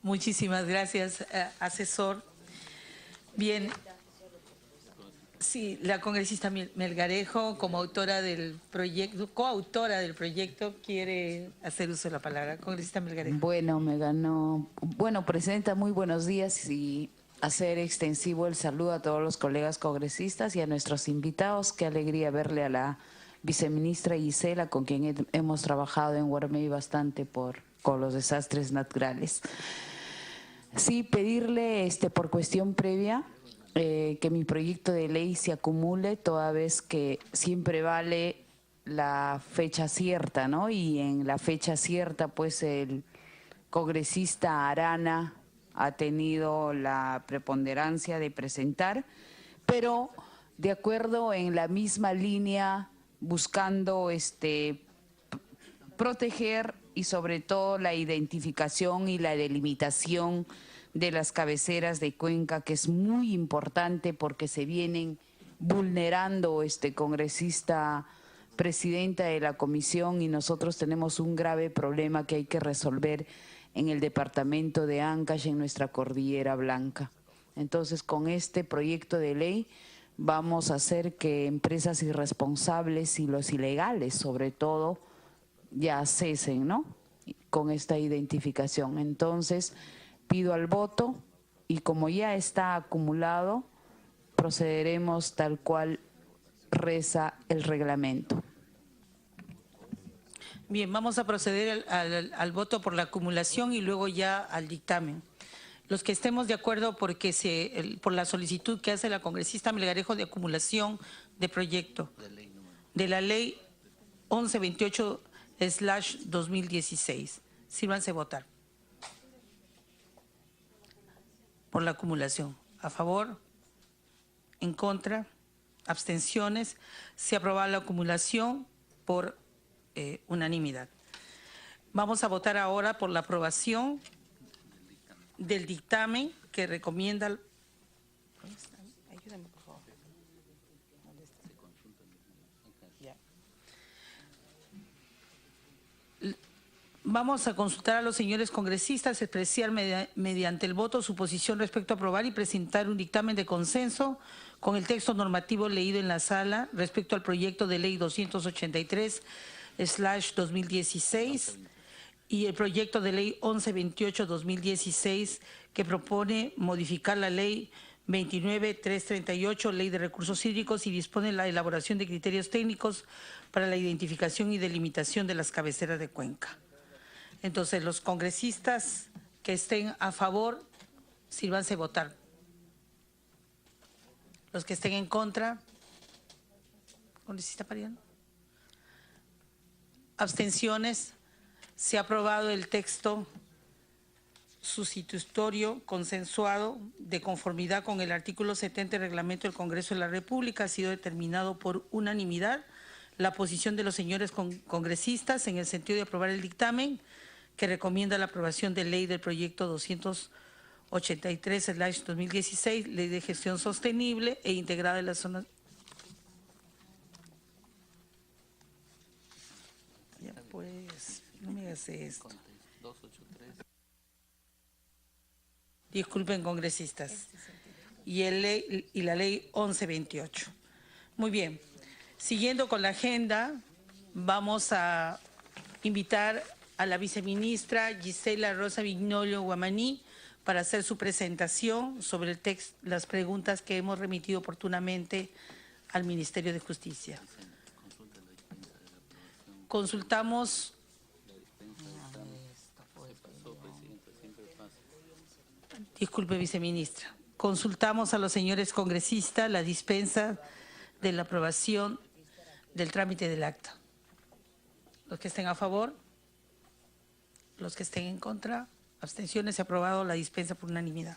Muchísimas gracias, asesor. Bien, sí, la congresista Melgarejo, como autora del proyecto, coautora del proyecto, quiere hacer uso de la palabra. Congresista Melgarejo. Bueno, me ganó. Bueno, presidenta, muy buenos días y hacer extensivo el saludo a todos los colegas congresistas y a nuestros invitados. Qué alegría verle a la viceministra Gisela, con quien hemos trabajado en Guarmey bastante con los desastres naturales. Sí, pedirle por cuestión previa que mi proyecto de ley se acumule, toda vez que siempre vale la fecha cierta, ¿no? Y en la fecha cierta, pues el congresista Arana ha tenido la preponderancia de presentar, pero de acuerdo en la misma línea, buscando proteger y sobre todo la identificación y la delimitación de las cabeceras de Cuenca, que es muy importante porque se vienen vulnerando, congresista presidenta de la comisión, y nosotros tenemos un grave problema que hay que resolver en el departamento de Ancash, en nuestra Cordillera Blanca. Entonces, con este proyecto de ley vamos a hacer que empresas irresponsables y los ilegales, sobre todo, ya cesen, ¿no?, con esta identificación. Entonces, pido al voto y como ya está acumulado, procederemos tal cual reza el reglamento. Bien, vamos a proceder al voto por la acumulación y luego ya al dictamen. Los que estemos de acuerdo por la solicitud que hace la congresista Melgarejo de acumulación de proyecto de la ley 1128/2016. Sírvanse votar. Por la acumulación. ¿A favor? ¿En contra? ¿Abstenciones? Se aprueba la acumulación por unanimidad. Vamos a votar ahora por la aprobación del dictamen que recomienda. Ayúdame, por favor. Ya. Vamos a consultar a los señores congresistas, expresar mediante el voto su posición respecto a aprobar y presentar un dictamen de consenso con el texto normativo leído en la sala respecto al proyecto de ley 283/2016 y el proyecto de ley 1128/2016 que propone modificar la ley 29.338, Ley de Recursos Hídricos, y dispone la elaboración de criterios técnicos para la identificación y delimitación de las cabeceras de cuenca. Entonces, los congresistas que estén a favor, sírvanse votar. Los que estén en contra, congresista Pariano. Abstenciones. Se ha aprobado el texto sustitutorio consensuado de conformidad con el artículo 70 del reglamento del Congreso de la República. Ha sido determinado por unanimidad la posición de los señores congresistas en el sentido de aprobar el dictamen que recomienda la aprobación de ley del proyecto 283/2016, Ley de Gestión Sostenible e Integrada de la Zona. Ya pues, no me hagas esto. Disculpen, congresistas. Y la ley 1128. Muy bien. Siguiendo con la agenda, vamos a invitar a la viceministra Gisela Rosa Vignolo Guamaní para hacer su presentación sobre el texto, las preguntas que hemos remitido oportunamente al Ministerio de Justicia. Consultamos. Disculpe, viceministra. Consultamos a los señores congresistas la dispensa de la aprobación del trámite del acta. Los que estén a favor, los que estén en contra, abstenciones, se ha aprobado la dispensa por unanimidad.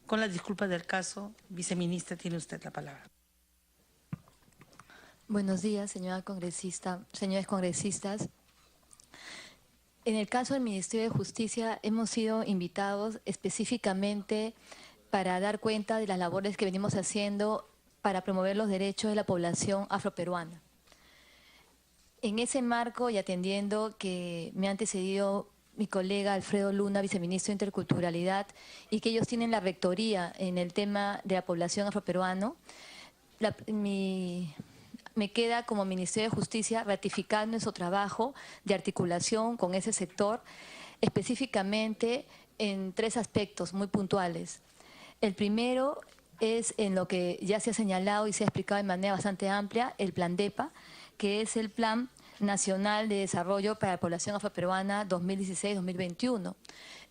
Con las disculpas del caso, viceministra, tiene usted la palabra. Buenos días, señora congresista, señores congresistas. En el caso del Ministerio de Justicia hemos sido invitados específicamente para dar cuenta de las labores que venimos haciendo para promover los derechos de la población afroperuana. En ese marco y atendiendo que me ha antecedido mi colega Alfredo Luna, viceministro de Interculturalidad, y que ellos tienen la rectoría en el tema de la población afroperuana. Me queda como Ministerio de Justicia ratificar nuestro trabajo de articulación con ese sector, específicamente en 3 aspectos muy puntuales. El primero es en lo que ya se ha señalado y se ha explicado de manera bastante amplia, el Plan DEPA, que es el Plan Nacional de Desarrollo para la Población Afroperuana 2016-2021.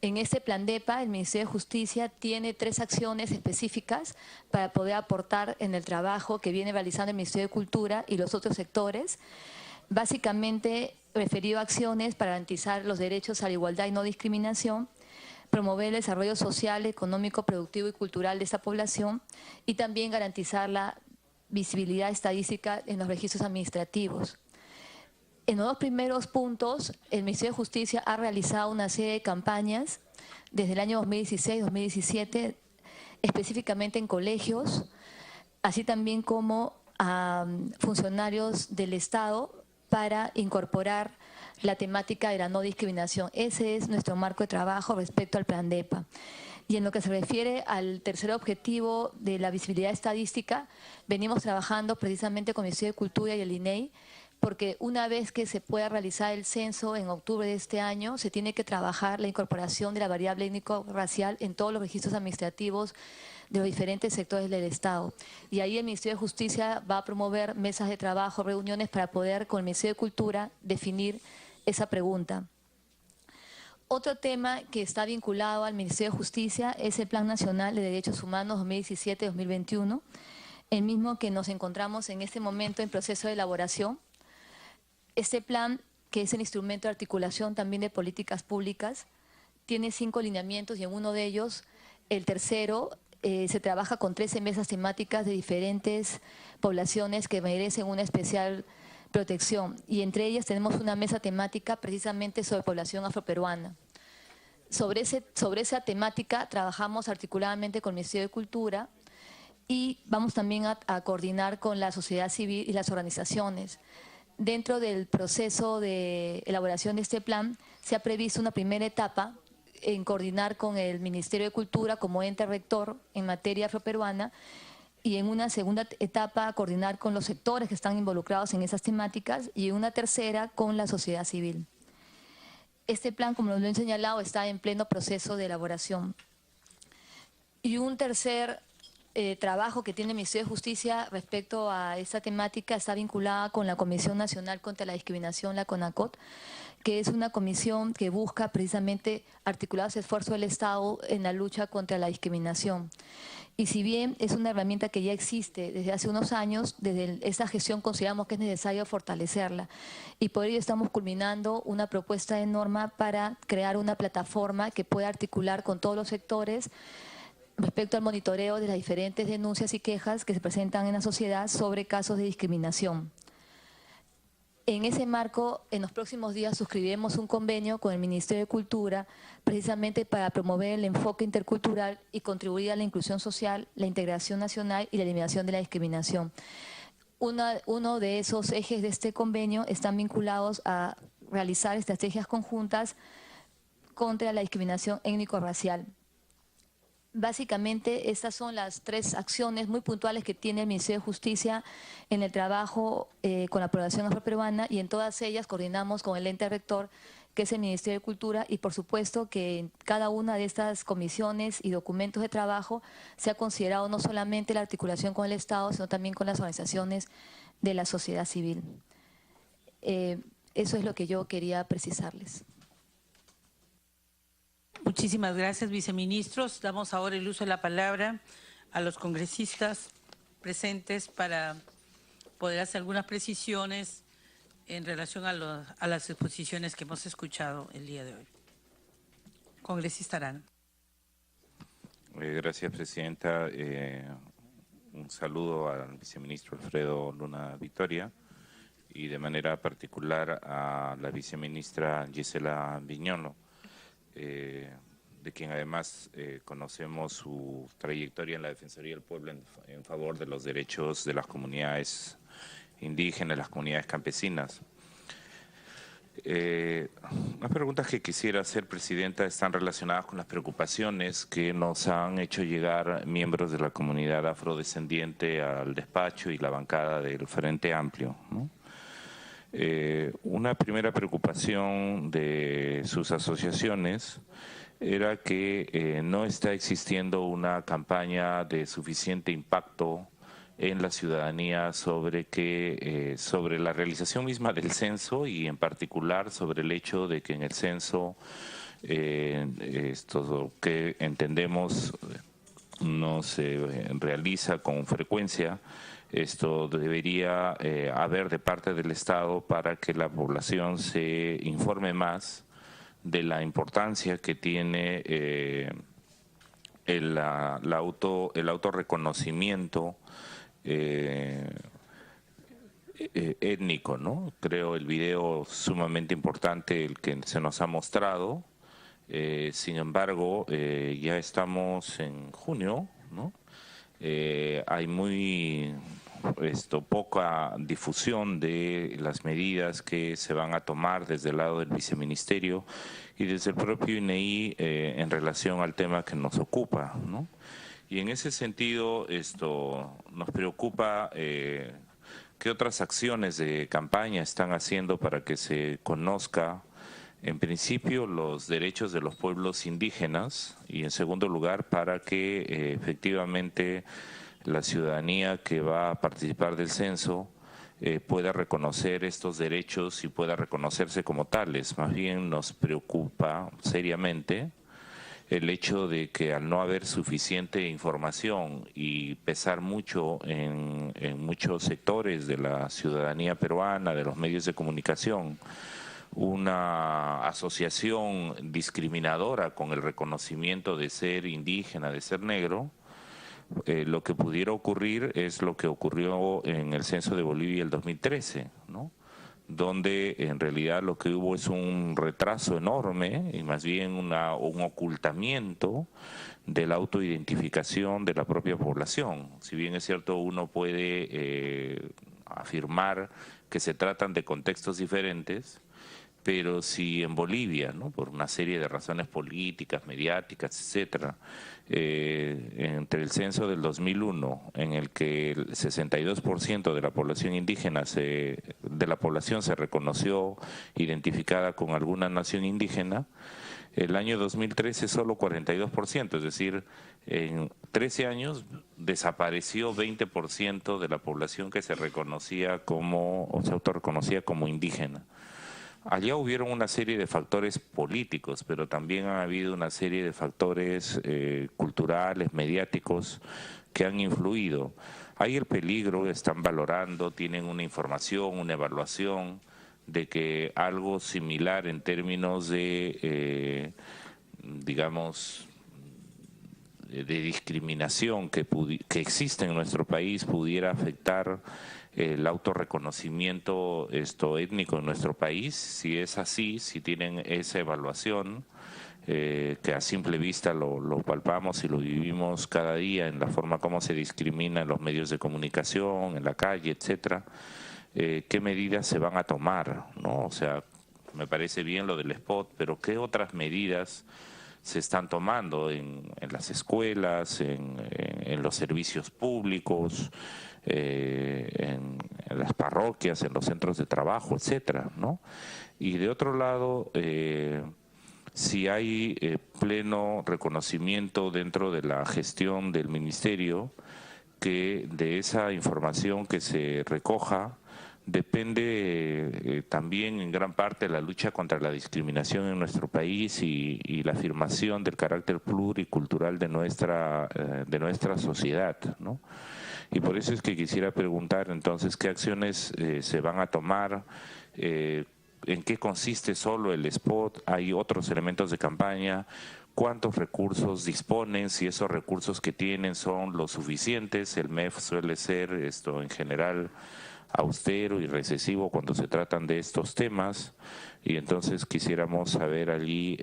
En este Plan DEPA, el Ministerio de Justicia tiene 3 acciones específicas para poder aportar en el trabajo que viene realizando el Ministerio de Cultura y los otros sectores, básicamente referido a acciones para garantizar los derechos a la igualdad y no discriminación, promover el desarrollo social, económico, productivo y cultural de esta población y también garantizar la visibilidad estadística en los registros administrativos. En los 2 primeros puntos, el Ministerio de Justicia ha realizado una serie de campañas desde el año 2016-2017, específicamente en colegios, así también como a funcionarios del Estado para incorporar la temática de la no discriminación. Ese es nuestro marco de trabajo respecto al Plan DEPA. Y en lo que se refiere al tercer objetivo de la visibilidad estadística, venimos trabajando precisamente con el Ministerio de Cultura y el INEI, porque una vez que se pueda realizar el censo en octubre de este año, se tiene que trabajar la incorporación de la variable étnico-racial en todos los registros administrativos de los diferentes sectores del Estado. Y ahí el Ministerio de Justicia va a promover mesas de trabajo, reuniones para poder con el Ministerio de Cultura definir esa pregunta. Otro tema que está vinculado al Ministerio de Justicia es el Plan Nacional de Derechos Humanos 2017-2021, el mismo que nos encontramos en este momento en proceso de elaboración. Este plan, que es el instrumento de articulación también de políticas públicas, tiene 5 lineamientos y en uno de ellos, el tercero, se trabaja con 13 mesas temáticas de diferentes poblaciones que merecen una especial protección. Y entre ellas tenemos una mesa temática precisamente sobre población afroperuana. Sobre esa temática trabajamos articuladamente con el Ministerio de Cultura y vamos también a coordinar con la sociedad civil y las organizaciones. Dentro del proceso de elaboración de este plan se ha previsto una primera etapa en coordinar con el Ministerio de Cultura como ente rector en materia afroperuana y en una segunda etapa coordinar con los sectores que están involucrados en esas temáticas y en una tercera con la sociedad civil. Este plan, como lo he señalado, está en pleno proceso de elaboración. Y un tercer trabajo que tiene el Ministerio de Justicia respecto a esta temática está vinculada con la Comisión Nacional contra la Discriminación, la CONACOT, que es una comisión que busca precisamente articular los esfuerzos del Estado en la lucha contra la discriminación. Y si bien es una herramienta que ya existe desde hace unos años, desde esta gestión consideramos que es necesario fortalecerla. Y por ello estamos culminando una propuesta de norma para crear una plataforma que pueda articular con todos los sectores respecto al monitoreo de las diferentes denuncias y quejas que se presentan en la sociedad sobre casos de discriminación. En ese marco, en los próximos días suscribiremos un convenio con el Ministerio de Cultura precisamente para promover el enfoque intercultural y contribuir a la inclusión social, la integración nacional y la eliminación de la discriminación. Uno de esos ejes de este convenio están vinculados a realizar estrategias conjuntas contra la discriminación étnico-racial. Básicamente, estas son las 3 acciones muy puntuales que tiene el Ministerio de Justicia en el trabajo con la población afroperuana y en todas ellas coordinamos con el ente rector, que es el Ministerio de Cultura, y por supuesto que en cada una de estas comisiones y documentos de trabajo se ha considerado no solamente la articulación con el Estado, sino también con las organizaciones de la sociedad civil. Eso es lo que yo quería precisarles. Muchísimas gracias, viceministros. Damos ahora el uso de la palabra a los congresistas presentes para poder hacer algunas precisiones en relación a las exposiciones que hemos escuchado el día de hoy. Congresista Arana. Gracias, presidenta. Un saludo al viceministro Alfredo Luna Victoria y de manera particular a la viceministra Gisela Viñolo, de quien además conocemos su trayectoria en la Defensoría del Pueblo en favor de los derechos de las comunidades indígenas, las comunidades campesinas. Las preguntas que quisiera hacer, Presidenta, están relacionadas con las preocupaciones que nos han hecho llegar miembros de la comunidad afrodescendiente al despacho y la bancada del Frente Amplio, ¿no? Una primera preocupación de sus asociaciones era que no está existiendo una campaña de suficiente impacto en la ciudadanía sobre sobre la realización misma del censo y en particular sobre el hecho de que en el censo esto que entendemos no se realiza con frecuencia. Esto debería haber de parte del Estado para que la población se informe más de la importancia que tiene el autorreconocimiento étnico, ¿no? Creo el video sumamente importante el que se nos ha mostrado. Sin embargo, ya estamos en junio, ¿no? Hay muy poca difusión de las medidas que se van a tomar desde el lado del viceministerio y desde el propio INEI en relación al tema que nos ocupa, ¿no? Y en ese sentido, nos preocupa qué otras acciones de campaña están haciendo para que se conozca, en principio, los derechos de los pueblos indígenas y, en segundo lugar, para que efectivamente la ciudadanía que va a participar del censo pueda reconocer estos derechos y pueda reconocerse como tales. Más bien nos preocupa seriamente el hecho de que al no haber suficiente información y pesar mucho en muchos sectores de la ciudadanía peruana, de los medios de comunicación, una asociación discriminadora con el reconocimiento de ser indígena, de ser negro, lo que pudiera ocurrir es lo que ocurrió en el censo de Bolivia el 2013, ¿no? Donde en realidad lo que hubo es un retraso enorme y más bien un ocultamiento de la autoidentificación de la propia población. Si bien es cierto, uno puede afirmar que se tratan de contextos diferentes, pero si en Bolivia, ¿no?, por una serie de razones políticas, mediáticas, etcétera, entre el censo del 2001, en el que el 62% de la población indígena de la población se reconoció identificada con alguna nación indígena, el año 2013 solo 42%, es decir, en 13 años desapareció 20% de la población que se reconocía como, o se autorreconocía como indígena. Allá hubieron una serie de factores políticos, pero también ha habido una serie de factores culturales, mediáticos, que han influido. Hay el peligro, están valorando, tienen una información, una evaluación de que algo similar en términos de, digamos, de discriminación que existe en nuestro país pudiera afectar el autorreconocimiento étnico en nuestro país. Si es así, si tienen esa evaluación, que a simple vista lo palpamos y lo vivimos cada día en la forma como se discrimina en los medios de comunicación, en la calle, etcétera, ¿qué medidas se van a tomar, ¿no? O sea, me parece bien lo del spot, pero ¿qué otras medidas se están tomando en las escuelas, en los servicios públicos, en las parroquias, en los centros de trabajo, etcétera, ¿no? Y de otro lado, si hay pleno reconocimiento dentro de la gestión del ministerio que de esa información que se recoja depende también en gran parte la lucha contra la discriminación en nuestro país y la afirmación del carácter pluricultural de nuestra sociedad, ¿no? Y por eso es que quisiera preguntar entonces qué acciones se van a tomar, en qué consiste solo el spot, hay otros elementos de campaña, cuántos recursos disponen, si esos recursos que tienen son los suficientes. El MEF suele ser en general austero y recesivo cuando se tratan de estos temas, y entonces quisiéramos saber allí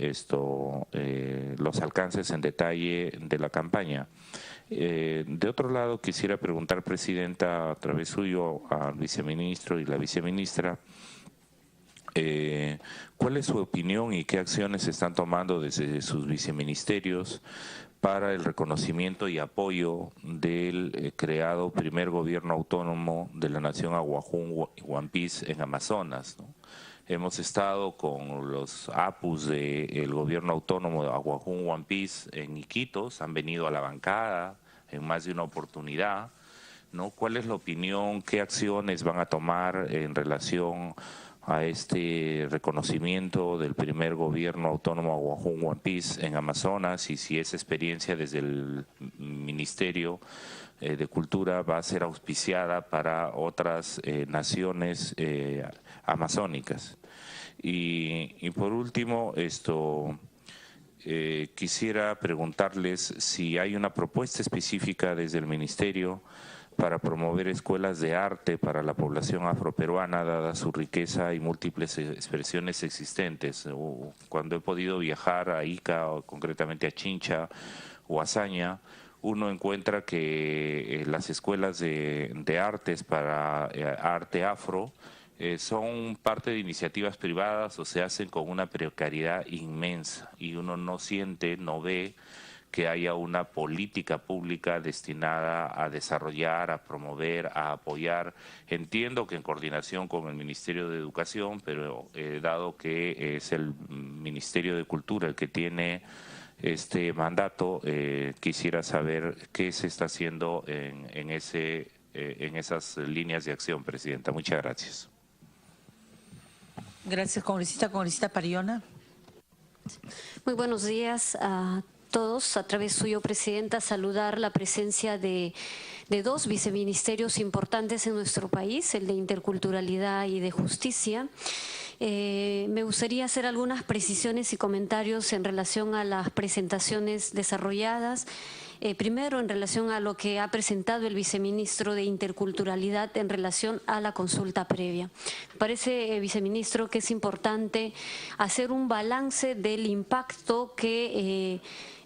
los alcances en detalle de la campaña. De otro lado, quisiera preguntar, Presidenta, a través suyo al viceministro y la viceministra, ¿Cuál es su opinión y qué acciones se están tomando desde sus viceministerios para el reconocimiento y apoyo del creado primer gobierno autónomo de la nación Aguajún Huampís en Amazonas, ¿no? Hemos estado con los APUs del gobierno autónomo de Aguajún Huampís en Iquitos, han venido a la bancada en más de una oportunidad, ¿no? ¿Cuál es la opinión, qué acciones van a tomar en relación a este reconocimiento del primer gobierno autónomo Aguajún Huampís en Amazonas, y si esa experiencia desde el Ministerio de Cultura va a ser auspiciada para otras naciones amazónicas? Y por último, quisiera preguntarles si hay una propuesta específica desde el Ministerio para promover escuelas de arte para la población afroperuana, dada su riqueza y múltiples expresiones existentes. Cuando he podido viajar a Ica, o concretamente a Chincha o a Saña, uno encuentra que las escuelas de artes para arte afro son parte de iniciativas privadas o se hacen con una precariedad inmensa, y uno no siente, no ve que haya una política pública destinada a desarrollar, a promover, a apoyar. Entiendo que en coordinación con el Ministerio de Educación, pero dado que es el Ministerio de Cultura el que tiene este mandato, quisiera saber qué se está haciendo en esas líneas de acción, Presidenta. Muchas gracias. Gracias, congresista. Congresista Pariona. Muy buenos días a todos. A través suyo, Presidenta, saludar la presencia de dos viceministerios importantes en nuestro país, el de Interculturalidad y de Justicia. Me gustaría hacer algunas precisiones y comentarios en relación a las presentaciones desarrolladas. Primero, en relación a lo que ha presentado el viceministro de Interculturalidad en relación a la consulta previa. Me parece, viceministro, que es importante hacer un balance del impacto que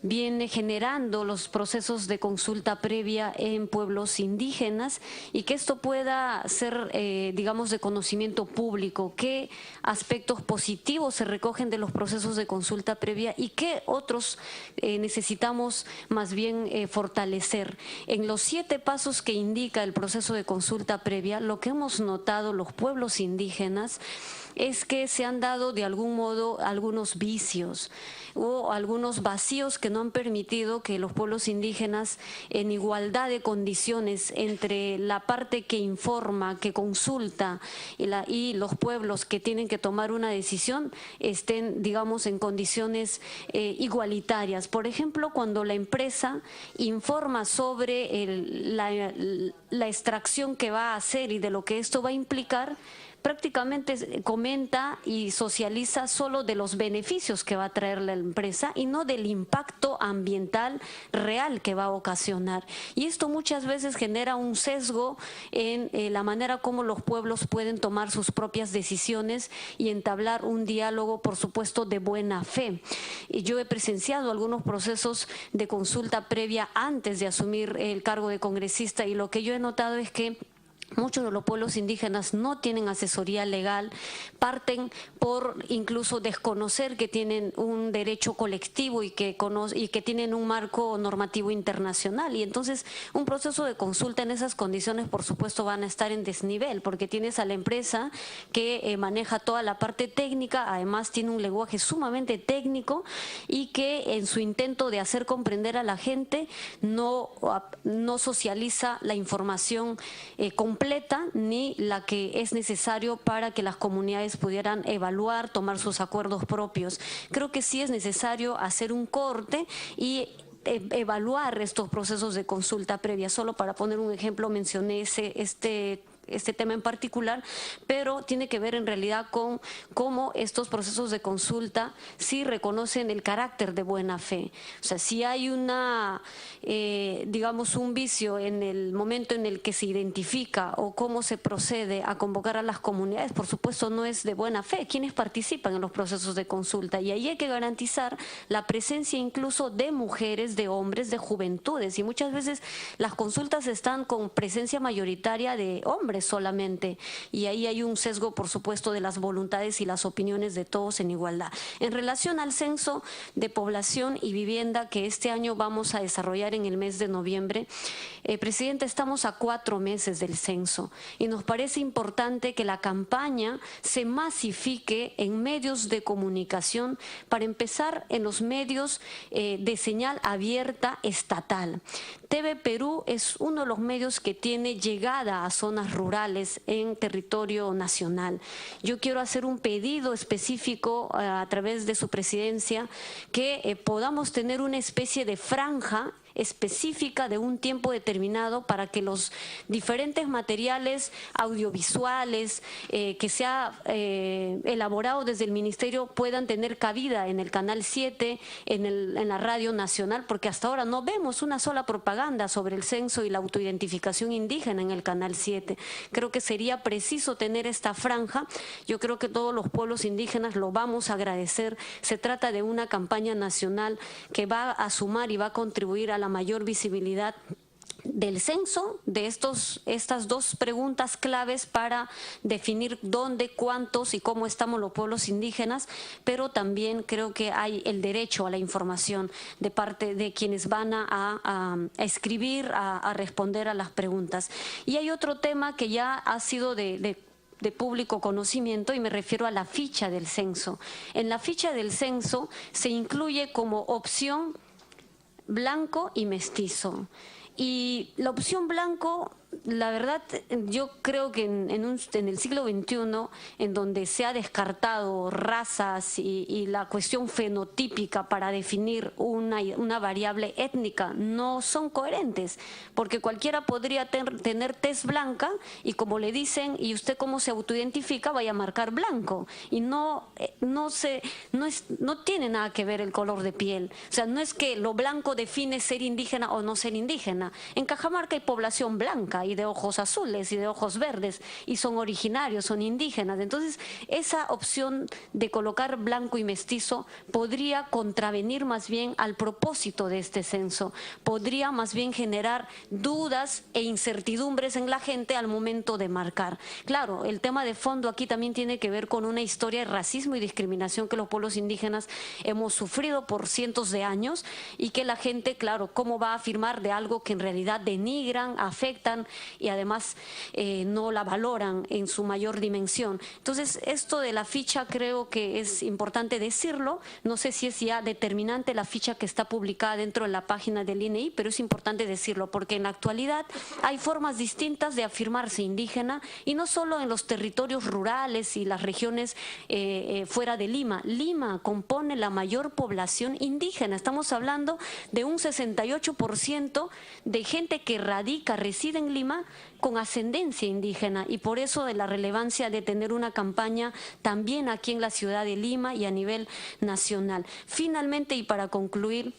viene generando los procesos de consulta previa en pueblos indígenas, y que esto pueda ser, digamos, de conocimiento público. ¿Qué aspectos positivos se recogen de los procesos de consulta previa y qué otros necesitamos más bien fortalecer? En los 7 pasos que indica el proceso de consulta previa, lo que hemos notado los pueblos indígenas es que se han dado de algún modo algunos vicios o algunos vacíos que no han permitido que los pueblos indígenas, en igualdad de condiciones entre la parte que informa, que consulta y los pueblos que tienen que tomar una decisión, estén, digamos, en condiciones igualitarias. Por ejemplo, cuando la empresa informa sobre la extracción que va a hacer y de lo que esto va a implicar, prácticamente comenta y socializa solo de los beneficios que va a traer la empresa y no del impacto ambiental real que va a ocasionar. Y esto muchas veces genera un sesgo en la manera como los pueblos pueden tomar sus propias decisiones y entablar un diálogo, por supuesto, de buena fe. Y yo he presenciado algunos procesos de consulta previa antes de asumir el cargo de congresista, y lo que yo he notado es que muchos de los pueblos indígenas no tienen asesoría legal, parten por incluso desconocer que tienen un derecho colectivo y que tienen un marco normativo internacional. Y entonces un proceso de consulta en esas condiciones, por supuesto, van a estar en desnivel, porque tienes a la empresa que maneja toda la parte técnica, además tiene un lenguaje sumamente técnico, y que en su intento de hacer comprender a la gente no socializa la información completa ni la que es necesario para que las comunidades pudieran evaluar, tomar sus acuerdos propios. Creo que sí es necesario hacer un corte y evaluar estos procesos de consulta previa. Solo para poner un ejemplo, mencioné este tema en particular, pero tiene que ver en realidad con cómo estos procesos de consulta sí reconocen el carácter de buena fe. O sea, si hay digamos, un vicio en el momento en el que se identifica o cómo se procede a convocar a las comunidades, por supuesto no es de buena fe quienes participan en los procesos de consulta, y ahí hay que garantizar la presencia incluso de mujeres, de hombres, de juventudes, y muchas veces las consultas están con presencia mayoritaria de hombres mujeres solamente, y ahí hay un sesgo, por supuesto, de las voluntades y las opiniones de todos en igualdad. En relación al censo de población y vivienda que este año vamos a desarrollar en el mes de noviembre, Presidenta, estamos a 4 meses del censo y nos parece importante que la campaña se masifique en medios de comunicación, para empezar en los medios de señal abierta estatal. TV Perú es uno de los medios que tiene llegada a zonas rurales en territorio nacional. Yo quiero hacer un pedido específico a través de su presidencia que podamos tener una especie de franja específica de un tiempo determinado para que los diferentes materiales audiovisuales que se ha elaborado desde el Ministerio puedan tener cabida en el Canal 7, en la Radio Nacional, porque hasta ahora no vemos una sola propaganda sobre el censo y la autoidentificación indígena en el Canal 7. Creo que sería preciso tener esta franja. Yo creo que todos los pueblos indígenas lo vamos a agradecer. Se trata de una campaña nacional que va a sumar y va a contribuir a la mayor visibilidad del censo, de estas dos preguntas claves para definir dónde, cuántos y cómo estamos los pueblos indígenas, pero también creo que hay el derecho a la información de parte de quienes van a escribir, a responder a las preguntas. Y hay otro tema que ya ha sido de público conocimiento, y me refiero a la ficha del censo. En la ficha del censo se incluye como opción blanco y mestizo. Y la opción blanco, la verdad, yo creo que en el siglo XXI, en donde se ha descartado razas y la cuestión fenotípica para definir una variable étnica, no son coherentes, porque cualquiera podría tener tez blanca y, como le dicen, y usted cómo se autoidentifica, vaya a marcar blanco, y no tiene nada que ver el color de piel. O sea, no es que lo blanco define ser indígena o no ser indígena. En Cajamarca hay población blanca y de ojos azules y de ojos verdes, y son originarios, son indígenas. Entonces, esa opción de colocar blanco y mestizo podría contravenir más bien al propósito de este censo, podría más bien generar dudas e incertidumbres en la gente al momento de marcar. Claro, el tema de fondo aquí también tiene que ver con una historia de racismo y discriminación que los pueblos indígenas hemos sufrido por cientos de años, y que la gente, claro, ¿cómo va a afirmar de algo que en realidad denigran, afectan y además no la valoran en su mayor dimensión? Entonces, esto de la ficha creo que es importante decirlo. No sé si es ya determinante la ficha que está publicada dentro de la página del INEI, pero es importante decirlo porque en la actualidad hay formas distintas de afirmarse indígena, y no solo en los territorios rurales y las regiones fuera de Lima. Lima compone la mayor población indígena. Estamos hablando de un 68% de gente que reside en Lima con ascendencia indígena, y por eso de la relevancia de tener una campaña también aquí en la ciudad de Lima y a nivel nacional. Finalmente, y para concluir,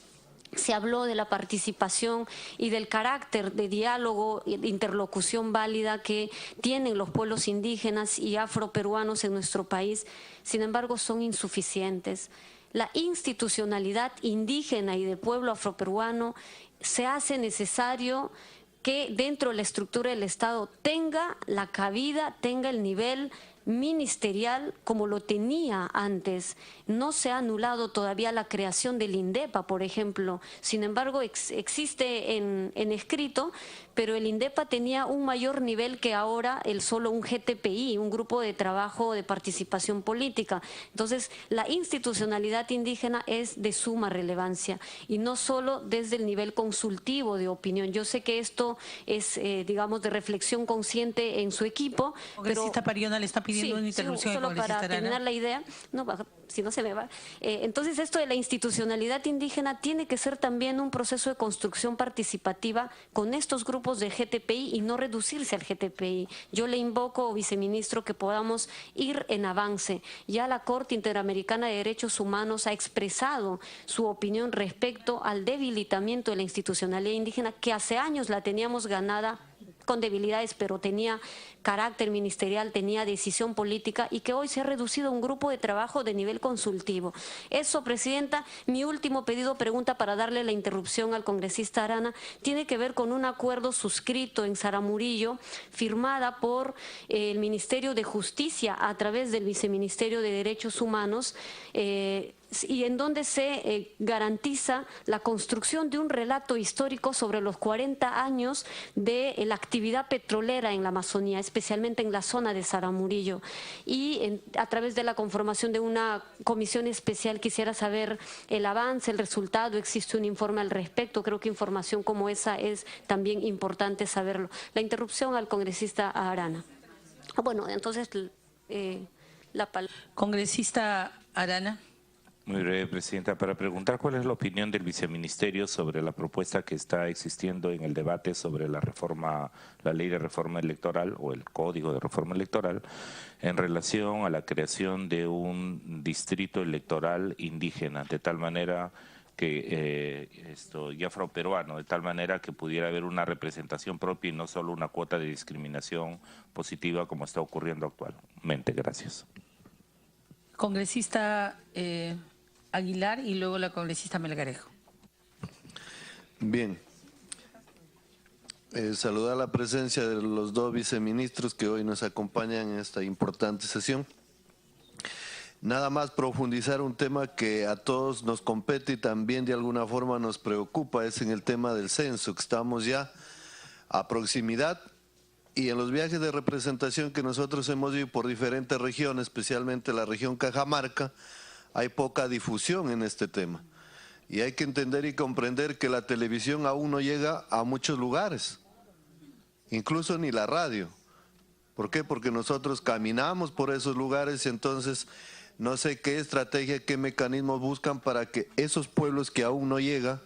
se habló de la participación y del carácter de diálogo e interlocución válida que tienen los pueblos indígenas y afroperuanos en nuestro país. Sin embargo, son insuficientes. La institucionalidad indígena y del pueblo afroperuano se hace necesario que dentro de la estructura del Estado tenga la cabida, tenga el nivel ministerial como lo tenía antes. No se ha anulado todavía la creación del INDEPA, por ejemplo. Sin embargo, existe en escrito, pero el INDEPA tenía un mayor nivel que ahora solo un GTPI, un grupo de trabajo de participación política. Entonces, la institucionalidad indígena es de suma relevancia, y no solo desde el nivel consultivo de opinión. Yo sé que esto es, digamos, de reflexión consciente en su equipo. Congresista Pariona le está pidiendo una interrupción. Solo para terminar la idea, si no se me va. Entonces, esto de la institucionalidad indígena tiene que ser también un proceso de construcción participativa con estos grupos de GTPI y no reducirse al GTPI. Yo le invoco, viceministro, que podamos ir en avance. Ya la Corte Interamericana de Derechos Humanos ha expresado su opinión respecto al debilitamiento de la institucionalidad indígena, que hace años la teníamos ganada con debilidades, pero tenía carácter ministerial, tenía decisión política y que hoy se ha reducido a un grupo de trabajo de nivel consultivo. Eso, Presidenta, mi último pedido, pregunta para darle la interrupción al congresista Arana, tiene que ver con un acuerdo suscrito en Saramurillo, firmada por el Ministerio de Justicia a través del Viceministerio de Derechos Humanos, y en donde se garantiza la construcción de un relato histórico sobre los 40 años de la actividad petrolera en la Amazonía, especialmente en la zona de Saramurillo. Y a través de la conformación de una comisión especial quisiera saber el avance, el resultado, existe un informe al respecto. Creo que información como esa es también importante saberlo. La interrupción al congresista Arana. Bueno, entonces la palabra. Congresista Arana. Muy breve, Presidenta, para preguntar cuál es la opinión del Viceministerio sobre la propuesta que está existiendo en el debate sobre la ley de reforma electoral o el código de reforma electoral en relación a la creación de un distrito electoral indígena, de tal manera que y afroperuano, de tal manera que pudiera haber una representación propia y no solo una cuota de discriminación positiva como está ocurriendo actualmente. Gracias. Congresista Aguilar y luego la congresista Melgarejo. Bien. Saludar la presencia de los dos viceministros que hoy nos acompañan en esta importante sesión. Nada más profundizar un tema que a todos nos compete y también de alguna forma nos preocupa, es en el tema del censo, que estamos ya a proximidad. Y en los viajes de representación que nosotros hemos ido por diferentes regiones, especialmente la región Cajamarca, hay poca difusión en este tema. Y hay que entender y comprender que la televisión aún no llega a muchos lugares, incluso ni la radio. ¿Por qué? Porque nosotros caminamos por esos lugares y entonces no sé qué estrategia, qué mecanismos buscan para que esos pueblos que aún no llegan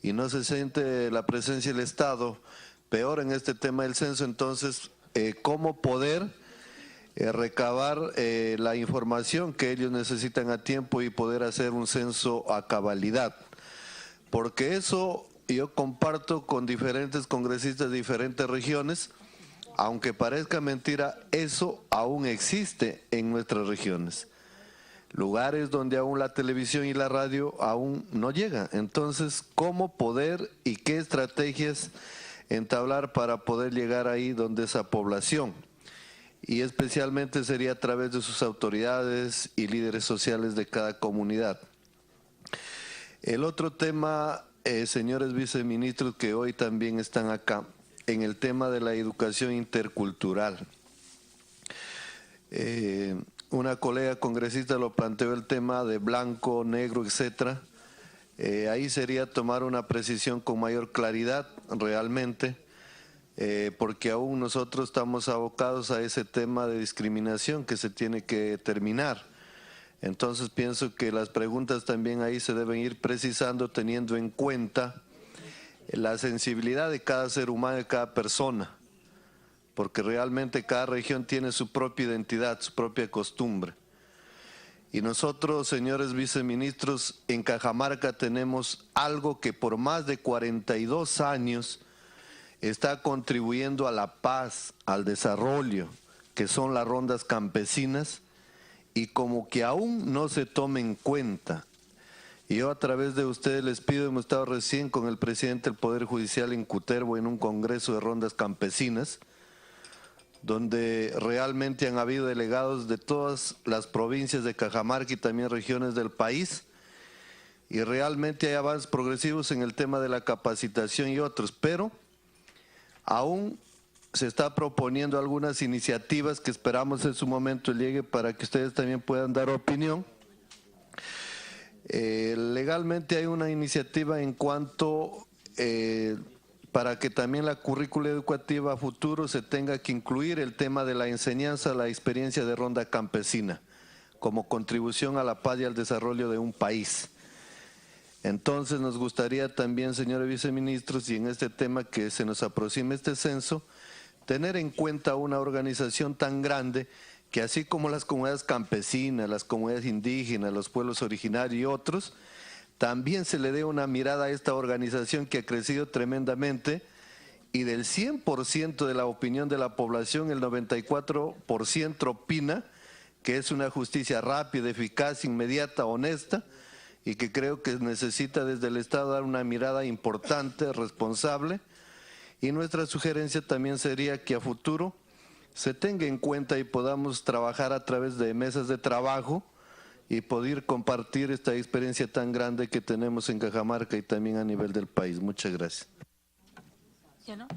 y no se siente la presencia del Estado, peor en este tema del censo, entonces, cómo poder recabar la información que ellos necesitan a tiempo y poder hacer un censo a cabalidad. Porque eso yo comparto con diferentes congresistas de diferentes regiones, aunque parezca mentira, eso aún existe en nuestras regiones. Lugares donde aún la televisión y la radio aún no llegan. Entonces, ¿cómo poder y qué estrategias entablar para poder llegar ahí donde esa población? Y especialmente sería a través de sus autoridades y líderes sociales de cada comunidad. El otro tema, señores viceministros que hoy también están acá, en el tema de la educación intercultural. Una colega congresista lo planteó el tema de blanco, negro, etcétera. Ahí sería tomar una precisión con mayor claridad realmente, porque aún nosotros estamos abocados a ese tema de discriminación que se tiene que terminar. Entonces pienso que las preguntas también ahí se deben ir precisando teniendo en cuenta la sensibilidad de cada ser humano, de cada persona, porque realmente cada región tiene su propia identidad, su propia costumbre. Y nosotros, señores viceministros, en Cajamarca tenemos algo que por más de 42 años está contribuyendo a la paz, al desarrollo, que son las rondas campesinas, y como que aún no se toma en cuenta. Y yo a través de ustedes les pido, hemos estado recién con el presidente del Poder Judicial en Cutervo en un congreso de rondas campesinas, donde realmente han habido delegados de todas las provincias de Cajamarca y también regiones del país, y realmente hay avances progresivos en el tema de la capacitación y otros, pero aún se está proponiendo algunas iniciativas que esperamos en su momento llegue para que ustedes también puedan dar opinión. Legalmente hay una iniciativa en cuanto para que también la currícula educativa a futuro se tenga que incluir el tema de la enseñanza, la experiencia de ronda campesina, como contribución a la paz y al desarrollo de un país. Entonces nos gustaría también, señores viceministros, y en este tema que se nos aproxime este censo, tener en cuenta una organización tan grande que así como las comunidades campesinas, las comunidades indígenas, los pueblos originarios y otros, también se le dé una mirada a esta organización que ha crecido tremendamente y del 100% de la opinión de la población, el 94% opina que es una justicia rápida, eficaz, inmediata, honesta, y que creo que necesita desde el Estado dar una mirada importante, responsable. Y nuestra sugerencia también sería que a futuro se tenga en cuenta y podamos trabajar a través de mesas de trabajo y poder compartir esta experiencia tan grande que tenemos en Cajamarca y también a nivel del país. Muchas gracias. ¿Ya no?